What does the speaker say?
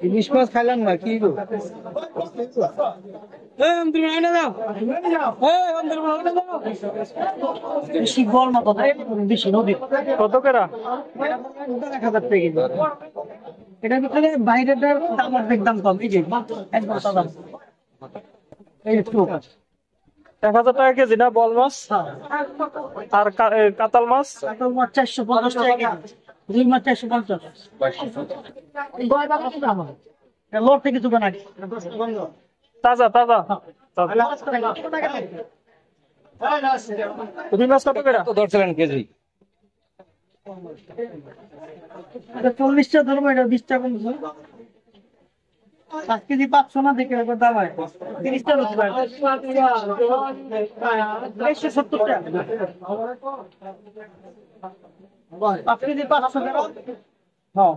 ইলিশ মাছ খাইলাম না কি গো? শিবল মতো বেশি নদী কত করে? 1000 টাকা। এটার ভিতরে বাইরের দাম অর্ধেক দাম কম। এই যে একদম সাদা এই একটু 1000 টাকা কেজি না বল মাছ? আর কাতাল মাছ? কাতল মাছ 450 টাকা, রুই মাছ 450। লোড থেকে দোকান আগে তাজা তাজা রুই মাছ কত করে ধরছিলেন কেজি? 40 টাকা ধরবো, এটা 20 টাকা কমছে। 5 কেজি 500 না, দেখে একবার দাম হয় 30 টাকা হচ্ছে ভাই। 170 টাকা 5 কেজি 500 টাকা। হ্যাঁ